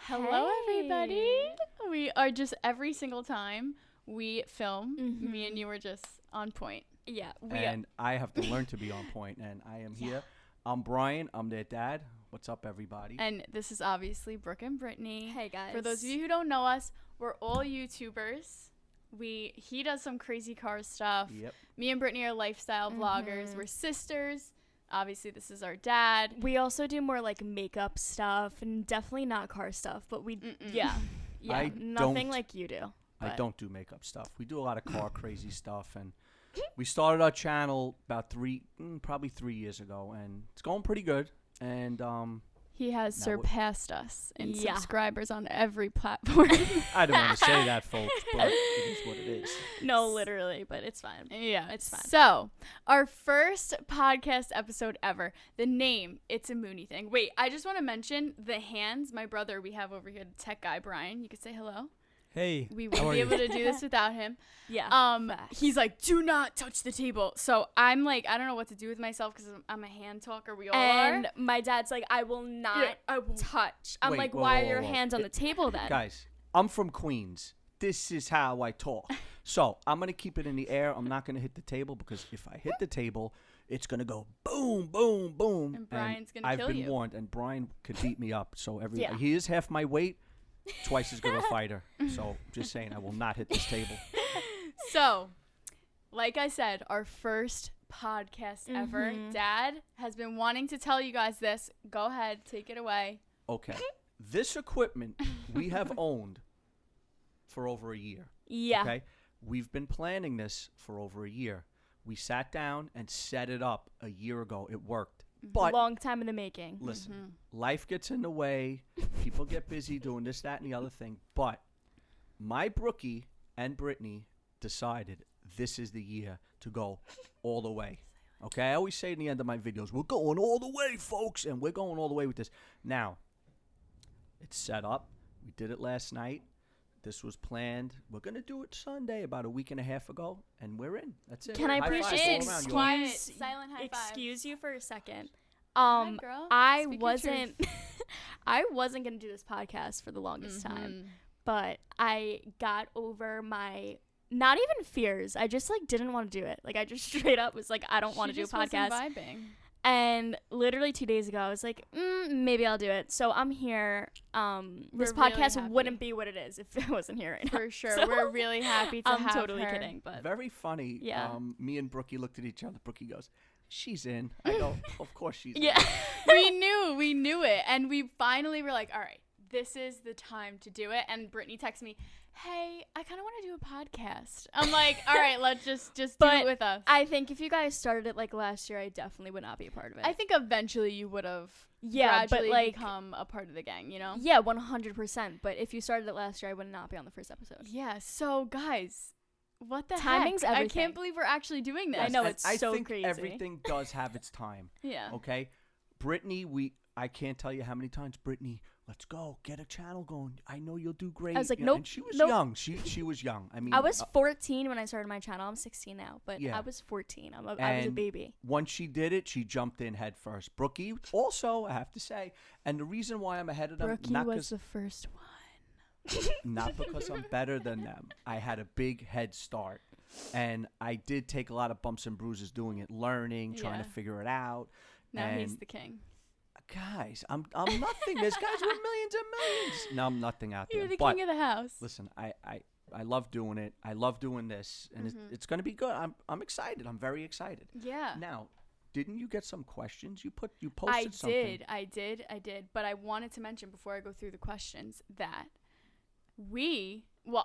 Hello, everybody. We are just every single time we film, me and you are just on point. Yeah. I have to learn to be on point, and I am here. I'm Brian. I'm their dad. What's up, everybody? And this is obviously Brooke and Brittney. Hey, guys. For those of you who don't know us, we're all YouTubers. He does some crazy car stuff. Yep. Me and Brittney are lifestyle vloggers. We're sisters. Obviously, this is our dad. We also do more like makeup stuff and definitely not car stuff, but nothing like you do. I don't do makeup stuff. We do a lot of car crazy stuff, and we started our channel about probably 3 years ago, and it's going pretty good. And he has surpassed us in Yeah. subscribers on every platform. I don't want to say that, folks, but it is what it is. No, literally, but it's fine. Yeah, It's fine. So, our first podcast episode ever. The name, it's a Mooney thing. Wait, I just want to mention the hands. My brother, we have over here, the tech guy, Brian. You could say hello. Hey, We wouldn't be able to do this without him. Yeah. He's like, do not touch the table. So I'm like, I don't know what to do with myself because I'm a hand talker. We all And are. my dad's like, I will not touch. I'm Wait, like, whoa, why whoa, are your whoa. hands on the table then? guys, I'm from Queens. This is how I talk. So I'm going to keep it in the air. I'm not going to hit the table, because if I hit the table, it's going to go boom, boom, boom. And Brian's gonna I've kill been you. warned, and Brian could beat me up. So Yeah. he is half my weight, twice as good of a fighter. So just saying, I will not hit this table. So, like I said, our first podcast ever. Dad has been wanting to tell you guys this. Go ahead, take it away. Okay. This equipment we have owned for over a year. Yeah. Okay. We've been planning this for over a year. We sat down and set it up a year ago. It worked. But Long time in the making. listen, life gets in the way. People get busy doing this, that, and the other thing. But my Brookie and Brittany decided this is the year to go all the way. Okay? I always say in the end of my videos, we're going all the way, folks. And we're going all the way with this. Now, it's set up. We did it last night. This was planned. We're going to do it Sunday, about a week and a half ago, and we're in. That's it. Can I High please five just all around, you all. Quiet, silent high five. Excuse you for a second. Hi, girl. I Speak your wasn't I wasn't gonna do this podcast for the longest time, but I got over my not even fears. I just like didn't want to do it. Like I just straight up was like, I don't want to do a podcast. Vibing. And literally 2 days ago, I was like, maybe I'll do it. So I'm here. This We're really podcast happy. wouldn't be what it is if I wasn't here right now. For sure. So, We're really happy to I'm have totally her. kidding, but Very funny. Yeah. Me and Brookie looked at each other. Brookie goes, she's in. I go, of course she's yeah. in. we knew it, and we finally were like, all right, this is the time to do it. And Brittany texted me, hey, I kind of want to do a podcast. I'm like, all right, let's just do But it with us. I think if you guys started it like last year, I definitely would not be a part of it. I think eventually you would have Yeah, but, gradually like- become a part of the gang, you know? Yeah, 100%. But if you started it last year, I would not be on the first episode. Yeah, so guys, what the Timing's heck? I everything. can't believe we're actually doing this. I know, And it's I so think crazy. everything does have its time. Yeah. Okay? Brittany, I can't tell you how many times, Brittany, let's go, get a channel going. I know you'll do great. I was like, You know, nope, and she was nope. young. She was young. I mean, I was 14 when I started my channel. I'm 16 now, but Yeah. I was 14. I was a And baby. once she did it, she jumped in head first. Brookie also, I have to say, and the reason why I'm ahead of them, Brookie was the first one. not because I'm better than them. I had a big head start, and I did take a lot of bumps and bruises doing it, learning, trying to Yeah. figure it out. Now he's And the king. guys, I'm nothing. There's guys with millions and millions. No, I'm nothing out there. You're the but king of the house. listen, I love doing it. I love doing this, and it's going to be good. I'm excited. I'm very excited. Yeah. Now, didn't you get some questions? You posted I something. did. But I wanted to mention before I go through the questions that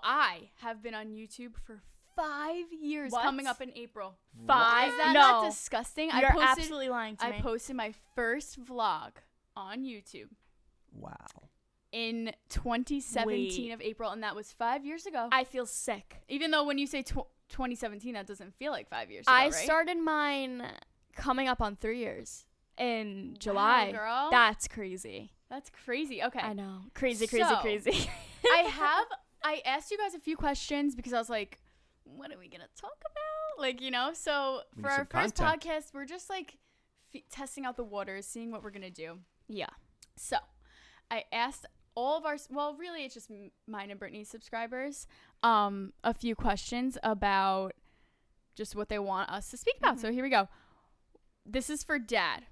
I have been on YouTube for 5 years, What? coming up in April. 5? Is that No. not disgusting? You're I posted, absolutely lying to I me. posted my first vlog on YouTube Wow. in 2017 Wait. of April, and that was 5 years ago. I feel sick. Even though when you say 2017, that doesn't feel like 5 years ago, I right? started mine coming up on 3 years in July. girl. That's crazy. That's crazy. Okay. I know. Crazy. So- I asked you guys a few questions because I was like, what are we going to talk about? Like, you know, so We for need our some first content. podcast, we're just like testing out the waters, seeing what we're going to do. Yeah. So I asked all of our, well, really it's just mine and Brittany's subscribers, a few questions about just what they want us to speak about. So here we go. This is for Dad.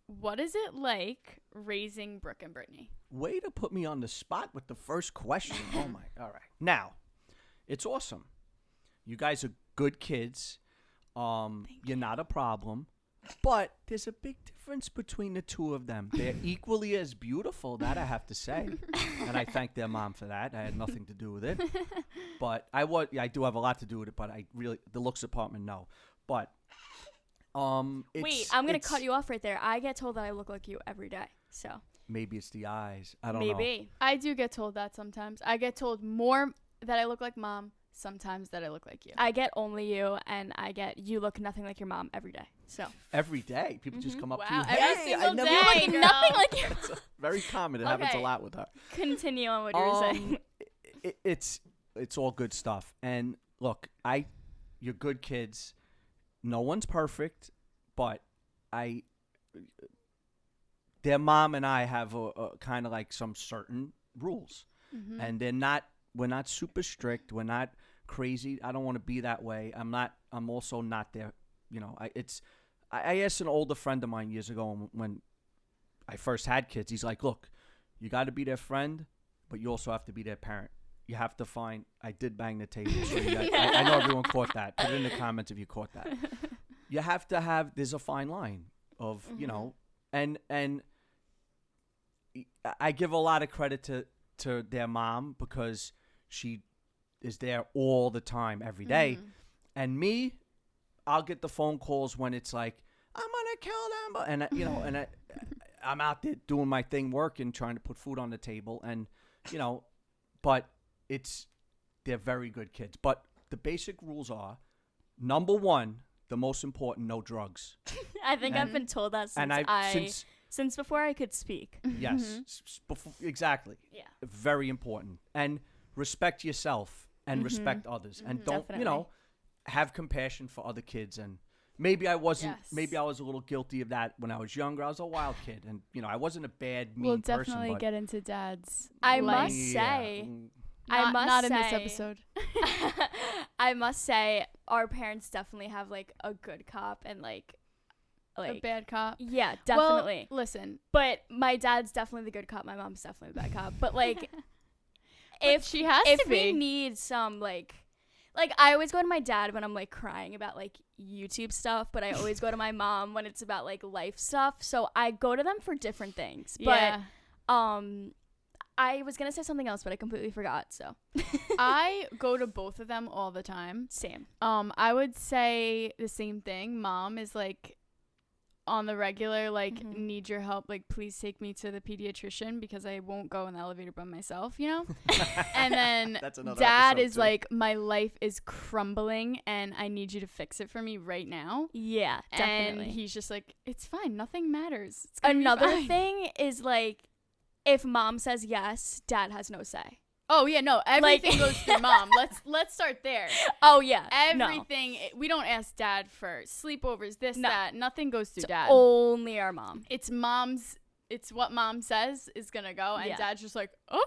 What is it like raising Brooke and Brittney? Way to put me on the spot with the first question. Oh my! All right, now it's awesome. You guys are good kids. You're not a problem, but there's a big difference between the two of them. They're equally as beautiful. That I have to say, and I thank their mom for that. I had nothing to do with it, but I do have a lot to do with it. But I really, the looks department, no. But wait, I'm gonna cut you off right there. I get told that I look like you every day, so maybe it's the eyes. I don't know. maybe I do get told that sometimes. I get told more that I look like Mom, sometimes that I look like you. I get only you, and I get you look nothing like your mom every day. So Every day, people just come up to you. Wow, every Hey, single I never day, you look girl. nothing like your It's very common. It happens a Okay. lot with her. Continue on what you were saying. It's all good stuff. And look, you're good kids. No one's perfect, but their mom and I have a kind of like some certain rules, and we're not super strict. We're not crazy. I don't want to be that way. I'm also not there. You know, I asked an older friend of mine years ago when I first had kids. He's like, look, you got to be their friend, but you also have to be their parent. You have to find. I did bang the table. So I know everyone caught that. Put it in the comments if you caught that. You have to have. There's a fine line of you know, and I give a lot of credit to their mom because she is there all the time, every day. And me, I'll get the phone calls when it's like, I'm gonna kill them, and I'm out there doing my thing, working, trying to put food on the table, and but they're very good kids. But the basic rules are, number one, the most important, no drugs. I think I've been told that since before I could speak. Yes, exactly. Yeah. Very important. And respect yourself and respect others, and don't Definitely. have compassion for other kids. And maybe I wasn't. Yes. Maybe I was a little guilty of that when I was younger. I was a wild kid, and I wasn't a bad, mean We'll person. definitely But get into Dad's. I life. must say, Not in this episode. I must say, our parents definitely have like a good cop and like A bad cop. yeah, definitely. Well, listen, But my dad's definitely the good cop. My mom's definitely the bad cop. But like, if she has if to we be. need some like I always go to my dad when I'm like crying about like YouTube stuff, but I always go to my mom when it's about like life stuff. So I go to them for different things. Yeah. But I was gonna say something else, but I completely forgot. So I go to both of them all the time. same. I would say the same thing. Mom is like on the regular, like, need your help, like, please take me to the pediatrician because I won't go in the elevator by myself, And then That's another Dad episode, is too. like, my life is crumbling and I need you to fix it for me right now. Yeah, definitely. And he's just like, it's fine, nothing matters. It's gonna be Another fine." thing is like, if mom says yes, dad has no say. Oh yeah, no, everything goes through Mom. Let's start there. Oh yeah, Everything. We don't ask Dad for sleepovers, this, No. that. Nothing goes through It's Dad. only our mom. It's what Mom says is gonna go, and Yeah. Dad's just like, okay.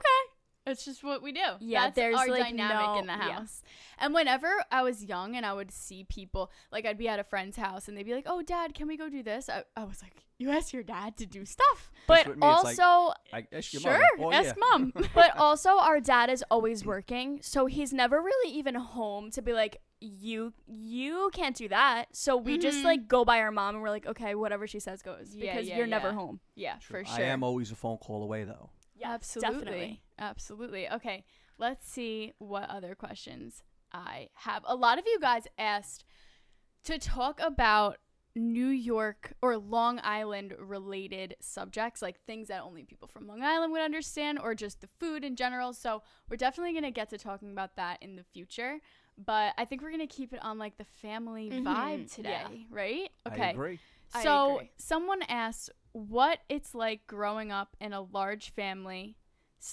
It's just what we do. Yeah, That's there's, our like, dynamic in the yeah. house. And whenever I was young and I would see people, like I'd be at a friend's house and they'd be like, oh, Dad, can we go do this? I was like, you ask your dad to do stuff. But with me, it's like, also, I ask your Sure, mother. Well, ask yeah. Mom. but also our dad is always working, so he's never really even home to be like, you can't do that. So we just like go by our mom and we're like, okay, whatever she says goes, Yeah, because yeah, you're never yeah. home. Yeah, True. for sure. I am always a phone call away, though. Yeah, Absolutely. definitely. Absolutely. Okay, let's see what other questions I have. A lot of you guys asked to talk about New York or Long Island related subjects, like things that only people from Long Island would understand, or just the food in general. So we're definitely going to get to talking about that in the future. But I think we're going to keep it on like the family vibe today, Yeah. right? I Okay. agree. I So agree. someone asked what it's like growing up in a large family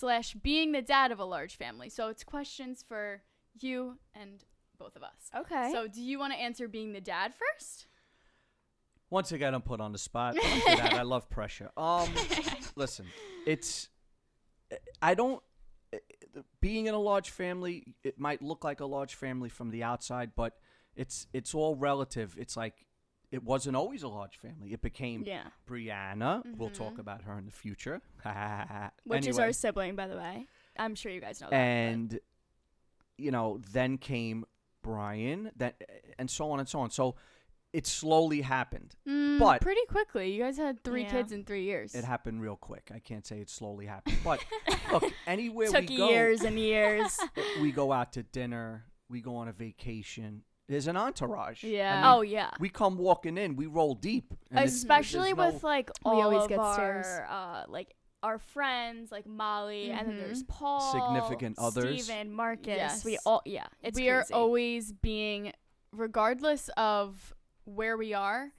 / being the dad of a large family. So it's questions for you and both of us. Okay. So do you want to answer being the dad first? Once again, I'm put on the spot. Don't do that. I love pressure. Listen, I don't. Being in a large family, it might look like a large family from the outside, but it's all relative. It's like it wasn't always a large family. It became Brianna. We'll talk about her in the future. Which is our sibling, by the way. I'm sure you guys know that. And then came Brian, and so on and so on. So it slowly happened, but pretty quickly. You guys had 3 kids in 3 years. It happened real quick. I can't say it slowly happened, but look, anywhere Took we go, years and years. we go out to dinner, we go on a vacation. There's an entourage. Yeah. I mean, we come walking in, we roll deep, and especially with like all always of get our like our friends, like Molly, and then there's Paul, significant others, Steven, Marcus. Yes. We all it's we are crazy. always being, regardless of where we are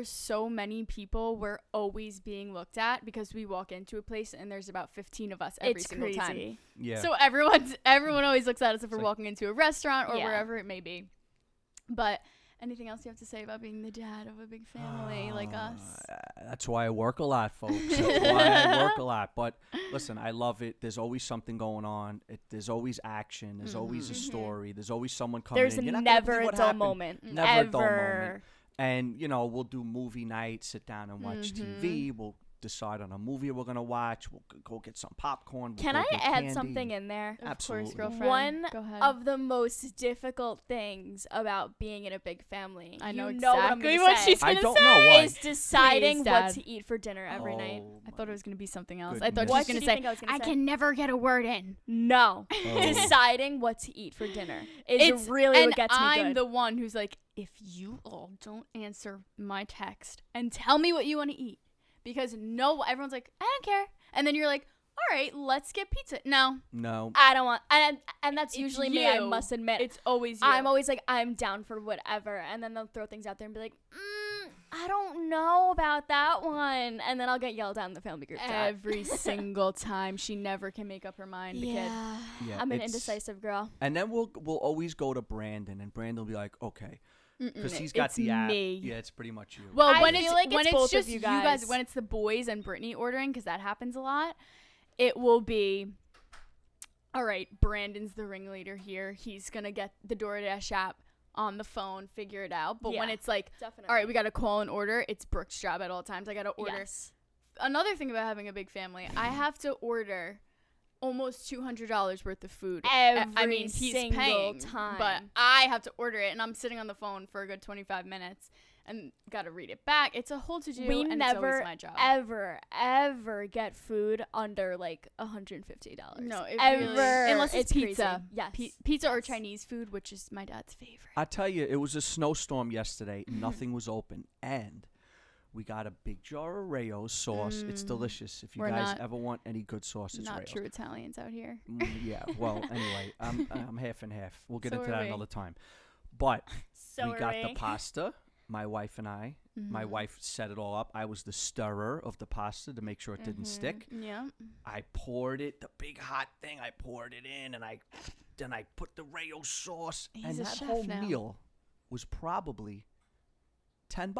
so many people. We're always being looked at because we walk into a place and there's about 15 of us every single time. Yeah. So everyone always looks at us if we're like, walking into a restaurant or wherever it may be. But anything else you have to say about being the dad of a big family like us? That's why I work a lot, folks. That's why I work a lot. But listen, I love it. There's always something going on. There's always action. There's always a story. There's always someone coming There's in. You're not never gonna a what dull happened. moment. Never a dull moment. And, we'll do movie night, sit down and watch TV. We'll decide on a movie we're going to watch. We'll go get some popcorn. Can I add something in there? Absolutely. Of course, girlfriend. One Go ahead. of the most difficult things about being in a big family, I know exactly what she's I going to don't say. know what. is deciding Please, what Dad. to eat for dinner every night. I thought it was going to be something else. Goodness. I thought What she was did going you to think I say, was gonna I say? can never get a word in. No. Deciding what to eat for dinner is really and what gets me I'm good. the one who's like, if you all don't answer my text and tell me what you want to eat, because everyone's like, I don't care. And then you're like, all right, let's get pizza. No. I don't want, and that's It's usually me, I you. must admit. It's always you. I'm always like, I'm down for whatever. And then they'll throw things out there and be like, I don't know about that one. And then I'll get yelled at in the family group chat. every single time. She never can make up her mind. The kid. Yeah, I'm an indecisive girl. And then we'll always go to Brandon, and Brandon will be like, okay. Because he's got It's the app. me. Yeah, it's pretty much you. Well, I when feel it's like when it's it's both of just you you guys. guys, when it's the boys and Brittany ordering, because that happens a lot, it will be, all right, Brandon's the ringleader here. He's gonna get the DoorDash app on the phone, figure it out. But when it's like, Definitely. all right, we gotta call and order, it's Brooke's job at all times. I gotta order. Yes. Another thing about having a big family, I have to order almost $200 worth of food. Every he's single paying, time. but I have to order it, and I'm sitting on the phone for a good 25 minutes and got to read it back. It's a whole to do, We and never, it's always my job. ever get food under like $150. No, it ever. really, unless it's pizza. Crazy. Yes. Pizza or Yes. Chinese food, which is my dad's favorite. I tell you, it was a snowstorm yesterday. Nothing was open. And we got a big jar of Rayo's sauce. It's delicious. If you We're guys not- ever want any good sauce, it's Not Rayo's. true Italians out here. Yeah, well, anyway, I'm half and half. We'll get So into are that we. another time. But So we are got we. the pasta, my wife and I. My wife set it all up. I was the stirrer of the pasta to make sure it didn't stick. Yeah. I poured it, the big hot thing, I poured it in, and then I put the Rayo sauce. He's and a that chef whole now. meal was probably $10.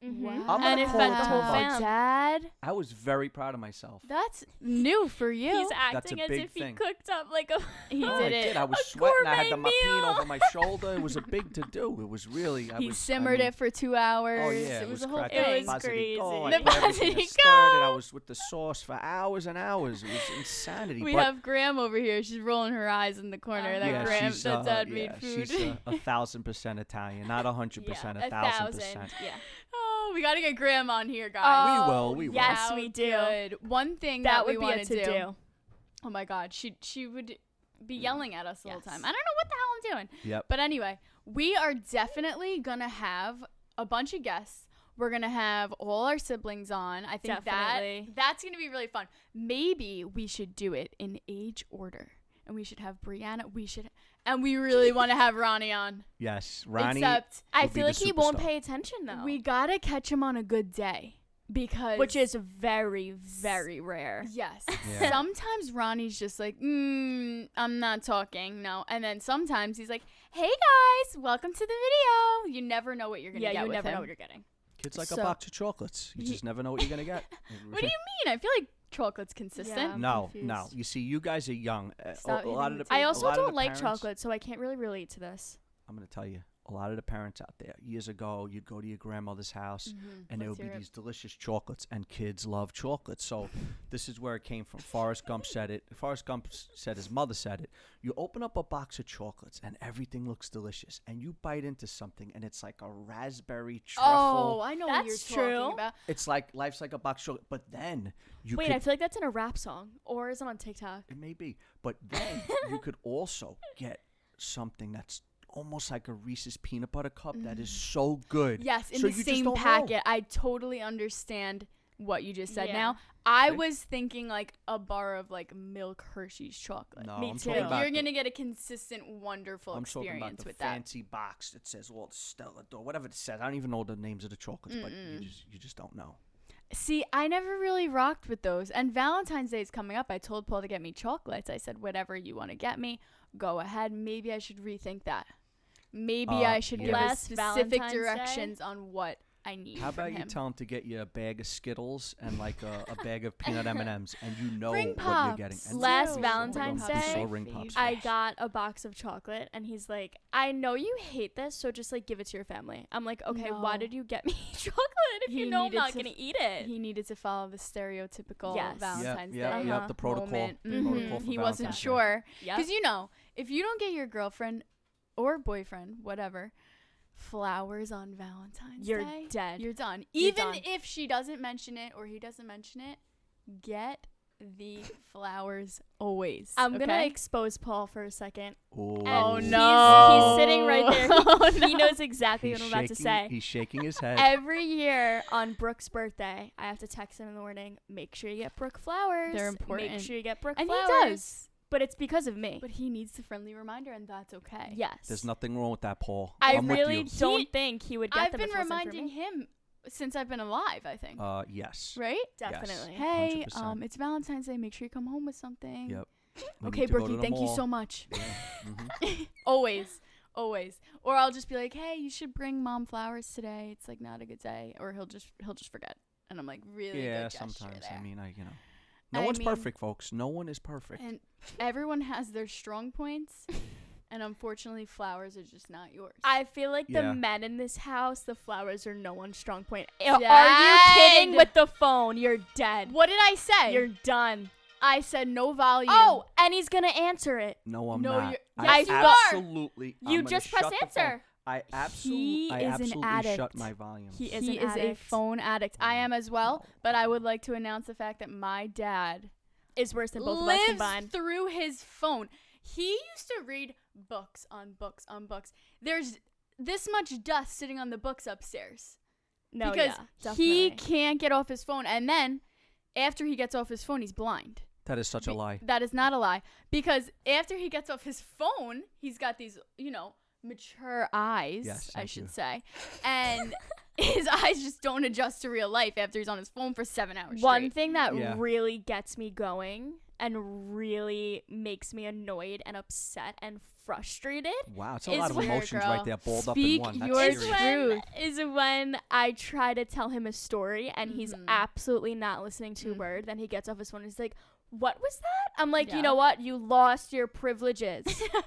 Mhm. I'm gonna And it call fed it the whole 10 bucks. fam. Dad, I was very proud of myself. that's new for you. He's acting a as big if he thing. cooked up like a. He Oh, did I it. did. I was A sweating. I had the gourmet mapine meal. over my shoulder. It was a big to do. It was really. He simmered it for 2 hours. Oh yeah, it was a whole crack- thing. It was Basilico. crazy. I The put everything and basilico. stirred it. I was with the sauce for hours and hours. It was insanity. We but have Graham over here. She's rolling her eyes in the corner. That yeah, Graham, she's, that dad made yeah, food. She's 1,000% Italian, not 100%, 1,000%. Yeah. Oh, we gotta get Graham on here, guys. Oh, we will. Yes, How we do. good. One thing That we would be want a to to do. Oh my God, she would be yelling at us the whole Yes. time. I don't know what the hell I'm doing. Yep. But anyway, we are definitely gonna have a bunch of guests. We're gonna have all our siblings on. I think Definitely. that's gonna be really fun. Maybe we should do it in age order, and we should have Brianna. And we really want to have Ronnie on. Yes, Ronnie. Except I would be feel the like he won't superstar. pay attention though. we gotta catch him on a good day, because which is very, very rare. yes. Yeah. Sometimes Ronnie's just like, I'm not talking, no. And then sometimes he's like, hey guys, welcome to the video. You never know what you're gonna Yeah, get you with never him. know what you're getting. Kid's like So- a box of chocolates. You just never know what you're gonna get. What do you mean? I feel like chocolate's consistent? Yeah. I'm No. confused. You see, you guys are young. Stop A lot of hitting the the I A also lot of don't the like parents- chocolate, so I can't really relate to this. I'm going to tell you, a lot of the parents out there, years ago, you'd go to your grandmother's house, and there would Let's be hear it. these delicious chocolates, and kids love chocolate. So this is where it came from. Forrest Gump said it. Forrest Gump said his mother said it. You open up a box of chocolates, and everything looks delicious. And you bite into something, and it's like a raspberry truffle. Oh, I know what you're That's talking true. about. It's like life's like a box of chocolate. But then you Wait, could, I feel like that's in a rap song, or is it on TikTok? it may be, but then you could also get something that's almost like a Reese's peanut butter cup that is so good. Yes, in So the you just same don't know. packet. I totally understand what you just said Yeah. now. I See? was thinking like a bar of like milk Hershey's chocolate. No, Me I'm too. talking Like about you're the- gonna get a consistent, wonderful I'm talking about experience the with that. fancy box that says well Stella or whatever it says. I don't even know the names of the chocolates, but you just don't know. See, I never really rocked with those. And Valentine's Day is coming up. I told Paul to get me chocolates. I said, whatever you want to get me, go ahead. Maybe I should rethink that. Maybe I should yeah. give us Last specific Valentine's Day? directions on what I need How about from you him. tell him to get you a bag of Skittles and like a bag of peanut M&Ms, and you know Ring what Pops. you're getting. And Last Ring Valentine's Pops. Day, So Ring Pops. I got a box of chocolate, and he's like, I know you hate this, so just like give it to your family. I'm like, okay, why No. did you get me chocolate if He you know I'm needed not to gonna eat it? He needed to follow the stereotypical Yes. Valentine's Yep, Day yep, the protocol. moment. The protocol Mhm. for He wasn't Valentine's Day. sure. Yep. Because, you know, if you don't get your girlfriend or boyfriend, whatever, flowers on Valentine's You're Day, dead. you're done. You're Even done. if she doesn't mention it or he doesn't mention it, get the flowers always. I'm gonna okay? expose Paul for a second. Ooh. And Oh, he's- no. He's sitting right there. Oh, He no. knows exactly He's what I'm about to shaking- say. He's shaking his head. Every year on Brooke's birthday, I have to text him in the morning, make sure you get Brooke flowers. They're important. Make sure you get Brooke And flowers. he does. But it's because of me. But he needs the friendly reminder, and that's okay. Yes. There's nothing wrong with that, Paul. I I'm with really you. don't think he would get I've them been if it wasn't for reminding me. him since I've been alive, I think. Yes. Right? Definitely. Hey, 100%. it's Valentine's Day. Make sure you come home with something. Yep. We Okay, need to go to Brookie, the thank you mall. so much. Yeah. Mhm. Always. Or I'll just be like, hey, you should bring mom flowers today. It's like not a good day. Or he'll just forget. And I'm like, really Yeah, good gesture sometimes. there. I mean, no I one's mean- perfect, folks. No one is perfect. And everyone has their strong points. And unfortunately, flowers are just not yours. I feel like Yeah. the men in this house, the flowers are no one's strong point. Dead. Are you kidding with the phone? You're dead. What did I say? You're done. I said no volume. Oh, and he's gonna answer it. No, I'm No, not. you're- I yes, you are. absolutely. I'm You gonna just press shut the phone. answer. I He absolutely is an addict. shut my volume. He is He an is a addict. phone addict. I am as well. But I would like to announce the fact that my dad Is worse than both of us lives combined. through his phone. He used to read books on books on books. There's this much dust sitting on the books upstairs No, because yeah, he definitely. can't get off his phone. And then after he gets off his phone, he's blind. That is such a lie. That is not a lie, because after he gets off his phone, he's got these, mature eyes, Yes, I thank should you. say. And his eyes just don't adjust to real life after he's on his phone for 7 hours One straight. thing that Yeah. really gets me going and really makes me annoyed and upset and frustrated Wow, it's a is lot of when- emotions Girl, right there, balled up speak in one. That's your is serious. truth. when I try to tell him a story and he's Mhm. absolutely not listening to a Mhm. word. Then he gets off his phone and he's like, what was that? I'm like, Yeah. you know what? You lost your privileges.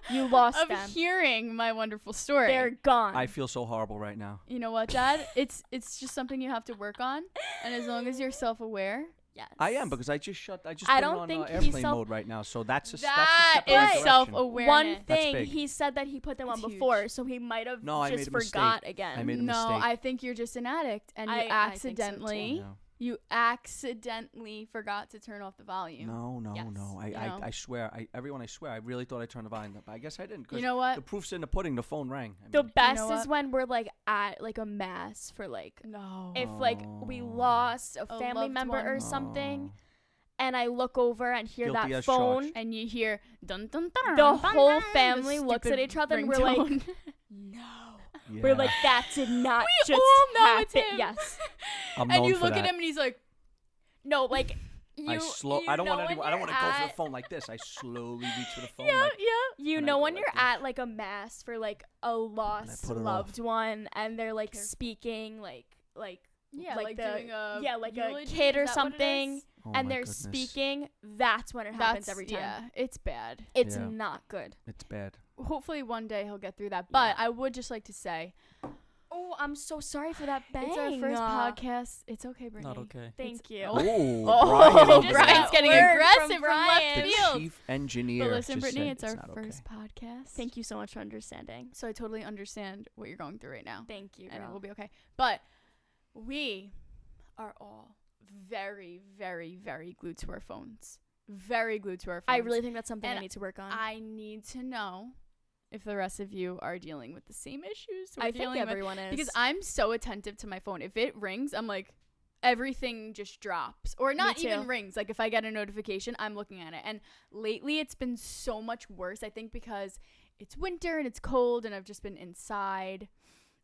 You lost of them. hearing my wonderful story. They're gone. I feel so horrible right now. You know what, Dad? It's just something you have to work on, and as long as you're self-aware, yes. I am because I just I put it don't on think he's airplane self- mode right now. So that's a that that's a step in the is direction. self-awareness. One That's thing, big. he said that he put them That's on huge. before, so he might have No, I just made a mistake. forgot again. I made a No, mistake. I think you're just an addict, and you I think so, accidentally, too. No. you accidentally forgot to turn off the volume. No, Yes. no. You know? I swear. I swear. I really thought I turned the volume up. But I guess I didn't. 'Cause You know what? the proof's in the pudding. The phone rang. I The mean, best know is what? when we're like at like a mass for like No. if like we Oh. lost a A family loved member one. or something, oh. and I look over and hear Guilty that as phone, charged. And you hear dun dun dun. the dun, whole dun, family the looks at stupid each other and we're like, ringtone. no. Yeah. We're like, that did not We just all know it's happen. him. Yes. I'm and known you for look that. at him and he's like, No, like you. I slow. You I don't know want when anyone. I don't want to you're go for the at- phone like this. I slowly reach for the phone. Yeah, like, yeah. You and I know go when like you're this. at like a mass for like a lost put it loved one, and they're like Careful. speaking like yeah, like like the- doing a like a eulogy, kid or is that what it something. is? Oh and my they're goodness. speaking, that's when it happens every time. Yeah, it's bad. It's Yeah. not good. It's bad. Hopefully one day he'll get through that. But Yeah. I would just like to say, Oh, I'm so sorry for that bang. it's our first podcast. It's okay, Brittany. Not okay. Thank you. Oh, Oh, Brian. just Brian's got getting word aggressive from from Brian. left The field. chief engineer. But listen, just Brittany, said it's our not first okay. podcast. Thank you so much for understanding. So I totally understand what you're going through right now. Thank you, And it girl. will be okay. But we are all very, very, very glued to our phones. Very glued to our phones. I really think that's something I And need to work on. I need to know if the rest of you are dealing with the same issues we're I think dealing with. everyone is. Because I'm so attentive to my phone. If it rings, I'm like, everything just drops. Or not even too. rings. Like, if I get a notification, I'm looking at it. And lately, it's been so much worse. I think because it's winter and it's cold and I've just been inside.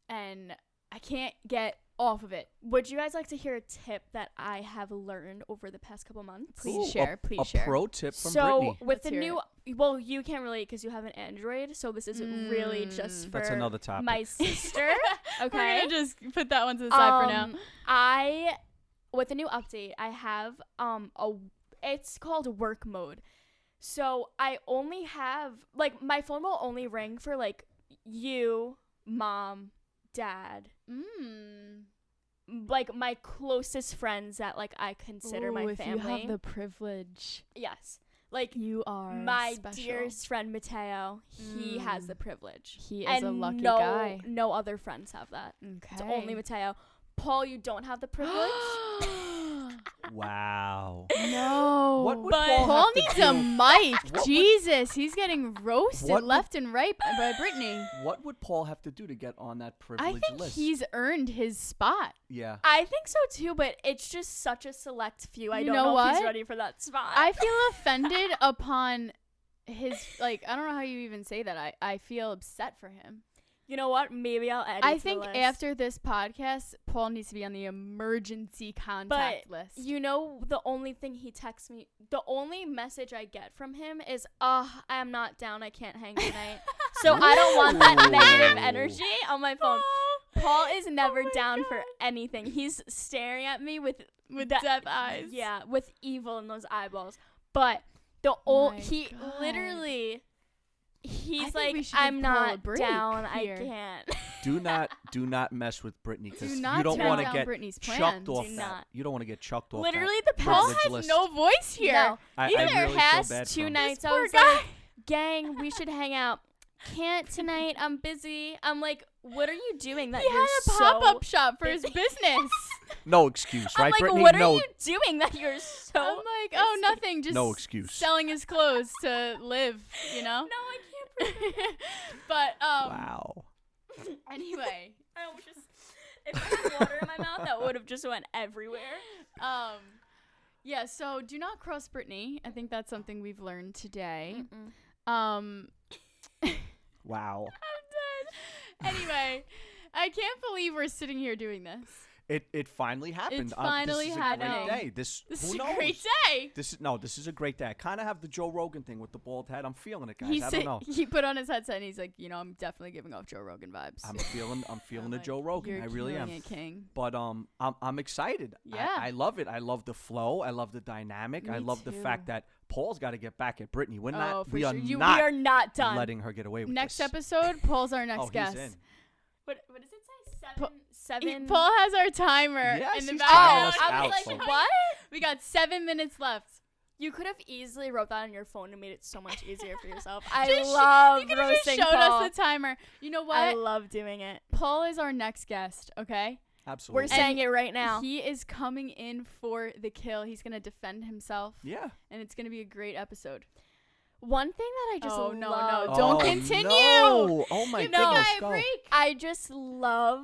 And I can't get off of it. Would you guys like to hear a tip that I have learned over the past couple months? Please Ooh, share. a, Please a share. pro tip from So Brittany. with Let's the hear new, well, you can't relate because you have an Android. So this is really just for That's another topic. my sister. We're Okay. gonna just put that one to the side for now. I, with the new update, I have it's called work mode. So I only have, like, my phone will only ring for, like, you, mom, dad, like, my closest friends that, like, I consider my if family. you have the privilege, Yes. Like, you are my special. dearest friend Mateo, he has the privilege. He is And a lucky no, guy. no other friends have that. Okay. It's only Mateo. Paul, you don't have the privilege. Wow. No. What would But- Paul, Paul have to needs do? a mic. What would- Jesus, he's getting roasted What would- left and right by Brittany. What would Paul have to do to get on that privilege I think list? he's earned his spot. Yeah. I think so too, but it's just such a select few. I You don't know know if he's what? ready for that spot. I feel offended upon his, like, I don't know how you even say that. I feel upset for him. You know what? Maybe I'll add. I you to think the list. after this podcast, Paul needs to be on the emergency contact list. You know, the only thing he texts me, the only message I get from him is, I'm not down. I can't hang tonight. So I don't want that Ooh. negative energy on my phone. Paul is never my down God. for anything. He's staring at me with With deaf eyes. Yeah, with evil in those eyeballs. But the My he God. literally, I he's think we like, should give I'm Paul a not break down. here. I can't. Do not mess with Brittany because Do you not don't turn want to down get Brittany's chucked plans. off Do that. not. You don't want to get chucked off. Literally, that the Paul privilege has list. no voice here. No. I Either really feel has bad for 2 him. nights. This I poor was guy. like, gang, we should hang out. Can't tonight. I'm busy. I'm like, what are you doing? That He you're had a pop-up so shop for his busy. business. No excuse, I'm right, like, Brittany? what no, are you doing that you're so? I'm like, oh, busy? nothing. Just no excuse. selling his clothes to live, you know? No, I can't. Prove it. But, Wow. anyway, I almost just, if I had water in my mouth, that would have just went everywhere. yeah, so do not cross Brittany. I think that's something we've learned today. Wow. I'm dead. Anyway, I can't believe we're sitting here doing this. It finally happened. It's finally this is happening. A great day. This This who is knows? a great day. This is a great day. I kind of have the Joe Rogan thing with the bald head. I'm feeling it, guys. He I said, don't know. he put on his headset and he's like, I'm definitely giving off Joe Rogan vibes. I'm feeling I'm the like, Joe Rogan. You're I really am. killing it, King. But I'm excited. Yeah. I love it. I love the flow. I love the dynamic. I Me love the too. fact that Paul's got to get back at Brittany. We're Oh, not. for We are sure. We not are not done. letting her get away with Next this. episode, Paul's our next Oh, guest. he's in. What does it say? Pa- Seven. Paul has our timer Yes, in the he's background. timing us I was out, like, folks. what? We got 7 minutes left. You could have easily wrote that on your phone and made it so much easier for yourself. Just I sh- love You could have just roasting showed Paul. us the timer. You know what? I love doing it. Paul is our next guest, okay? Absolutely. We're saying it right now. He is coming in for the kill. He's going to defend himself, yeah. and it's going to be a great episode. One thing that I just Oh, love. no, no. Don't Oh, continue. No. Oh my Give No. the goodness. guy a Go. break. I just love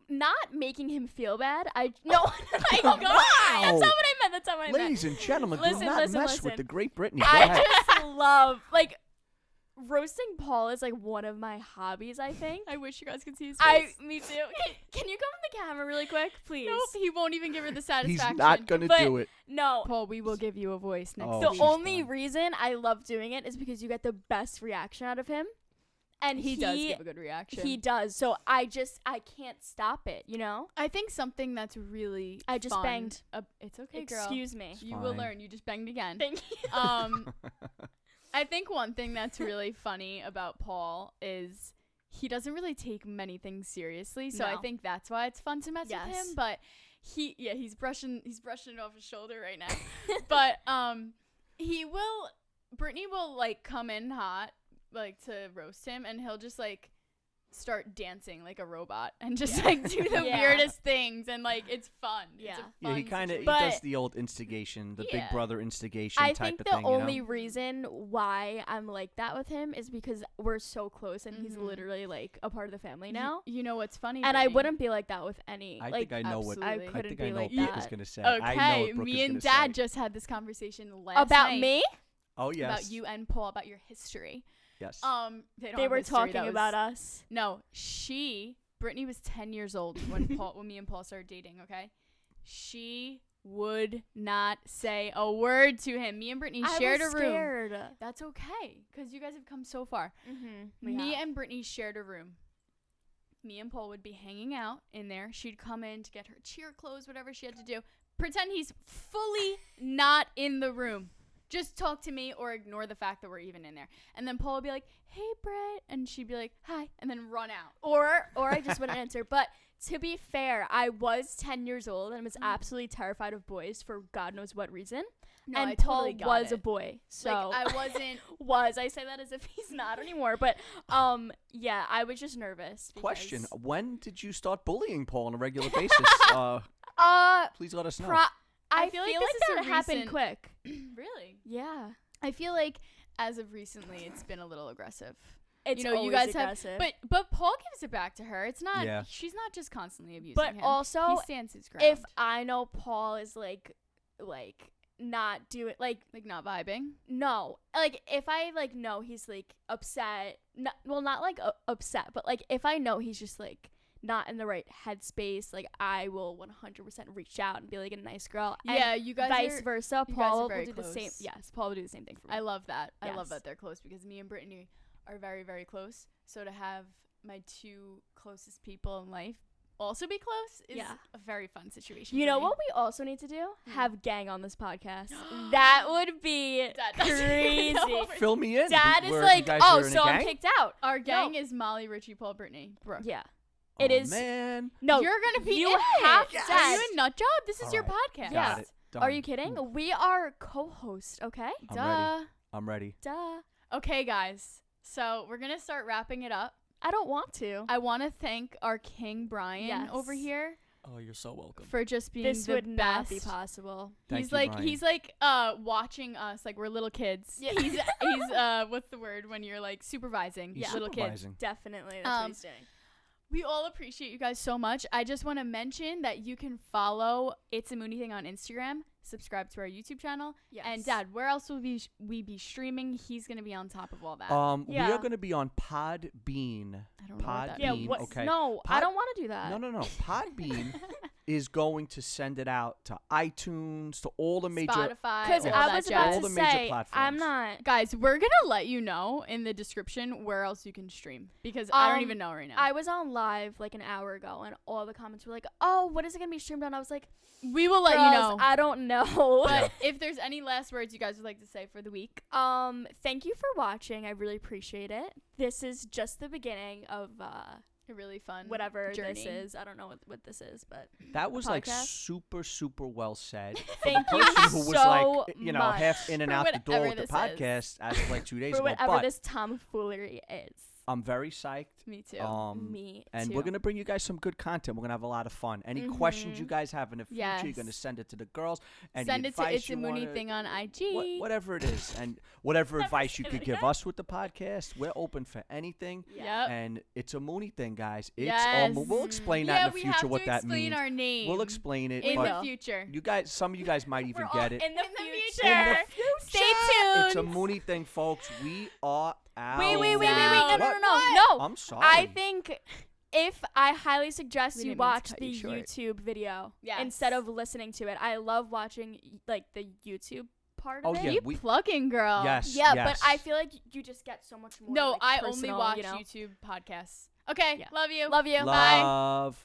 not making him feel bad. No, my God. That's not what I meant. That's not what I meant. Ladies and gentlemen, Listen, do not listen, mess listen. with the great Brittany. Go I ahead. just love, like, roasting Paul is, like, one of my hobbies, I think. I wish you guys could see his face. Me too. Can you come on the camera really quick, please? Nope, he won't even give her the He's satisfaction. not gonna But- do it. No. Paul, we will give you a voice next Oh, The week. she's only done. reason I love doing it is because you get the best reaction out of him. and he does give a good reaction. He does. So I can't stop it, you know? I think something that's really I just fun, banged. It's okay, girl. Excuse me. It's You will fine. learn. You just banged again. Thank you. I think one thing that's really funny about Paul is he doesn't really take many things seriously. So I No. think that's why it's fun to mess with Yes. him. But he's brushing it off his shoulder right now. But Brittany will like come in hot like to roast him, and he'll just like start dancing like a robot and just like do the Yeah. weirdest things, and like it's fun. Yeah. It's a Yeah, fun he kind of situation. does the old instigation, the Big Yeah. Brother instigation I type think of the thing. only You know? reason why I'm like that with him is because we're so close and he's Mhm. literally like a part of the family now. You know what's funny? And I Brittany? wouldn't be like that with any. I like, think I know what absolutely. I I couldn't think be I know like what Brooke that. is gonna say. I know Okay, what Brooke me is and gonna Dad say. just had this conversation last About night me? Oh yes. about you and Paul, about your history. Yes. They don't They have were history, talking that was- about us. No, Brittany was 10 years old when me and Paul started dating. Okay, she would not say a word to him. Me and Brittany shared I a was room. scared. That's okay, because you guys have come so far. Mm-hmm. Me and Brittany shared a room. Me and Paul would be hanging out in there. She'd come in to get her cheer clothes, whatever she had to do. Pretend he's fully not in the room. Just talk to me or ignore the fact that we're even in there. And then Paul would be like, "Hey, Brett," and she'd be like, "Hi," and then run out. Or I just wouldn't answer. But to be fair, I was 10 years old and was absolutely terrified of boys for God knows what reason. No, and I Paul totally got was it. a boy. So Like, I wasn't. I say that as if he's not anymore. But yeah, I was just nervous. Question: because- when did you start bullying Paul on a regular basis? Please let us know. I feel feel like like this is that a happened recent- quick. Really? Yeah. I feel like as of recently, it's been a little aggressive. It's You know, you always guys aggressive. have, but Paul gives it back to her. It's not. Yeah. She's not just constantly abusing But him. also, he stands his ground. if I know Paul is like not doing like not vibing. no, like if I like know he's like upset, not like upset, but like if I know he's just like not in the right headspace, like I will 100% reach out and be like a nice girl. Yeah, and you guys vice are, versa. you guys Paul are will very do the close. same. Yes, Paul will do the same thing for me. I love that. I love Yes. that they're close because me and Brittany are very, very close. So to have my two closest people in life also be close is Yeah. a very fun situation. You for know me. what we also need to do? Hmm. Have gang on this podcast. That would be Dad doesn't crazy. know. Fill me in. Dad is Where you like, guys oh, are in a so I'm gang? kicked out. Our gang No. is Molly, Richie, Paul, Brittany, Brooke. Yeah. Oh, It is. man. No, You're gonna be you in have it. Yes. Are you in Nut Job? This is All your right. podcast. Yeah. Got it. Done. Are you kidding? We are co-hosts, okay? I'm Duh. ready. I'm ready. Duh. Okay, guys. So we're gonna start wrapping it up. I don't want to. I want to thank our King Brian Yes. over here Oh, you're so welcome. for just being This the would not best. be possible. Thank He's you, like Brian. he's like watching us like we're little kids. Yeah. He's what's the word when you're like supervising He's little kids. supervising. Definitely. That's what Um, he's doing. We all appreciate you guys so much. I just want to mention that you can follow It's a Mooney Thing on Instagram, subscribe to our YouTube channel, Yes. and Dad, where else will we be streaming? He's gonna be on top of all that. We Yeah. are going to be on Podbean. I don't know what that Yeah, Bean, means. what? okay. No, I Pod- don't want to do that. No. Podbean is going to send it out to iTunes, to all the major. Spotify, Because all Yeah. I that was jazz. about All to the major say, I'm platforms. not. Guys, we're gonna let you know in the description where else you can stream because I don't Um, even know right now. I was on live like an hour ago, and all the comments were like, "Oh, what is it gonna be streamed on?" I was like, we will let you "Girls, know. I don't know." But if there's any last words you guys would like to say for the week, Thank you for watching. I really appreciate it. This is just the beginning of a really fun whatever journey. this is. I don't know what this is, but That was like podcast. super, super well said. thank you Person who was so like, you know, much half in and for out the door whatever with the this is. podcast as of like 2 days for ago. whatever But this tomfoolery is. I'm very psyched. Me too. Me And too. we're going to bring you guys some good content. We're going to have a lot of fun. Any questions you guys have in the future, you're going to Yes. send it to the girls. Any Send it to advice It's a you Mooney wanna- Thing on IG. whatever it is. And whatever advice you say could that give again. us with the podcast, we're open for anything. Yep. And it's a Mooney thing, guys. It's Yes. we'll explain that Yeah, in the we future have what to that explain means. our name. We'll explain it. in but the future. you guys, some of you guys might even get it. in the In the future. future. Stay tuned. It's a Mooney thing, folks. We are out. Wait. No, What? no. I'm sorry. I think I highly suggest We you didn't mean to watch cut the you short. YouTube video Yes. instead of listening to it. I love watching like the YouTube part Oh, of it. yeah, Keep plugging, girl. Yes. Yeah, yes. but I feel like you just get so much more. No, like, I only personal, watch you know? YouTube podcasts. Okay, Yeah. love you. Love you. Bye. Love.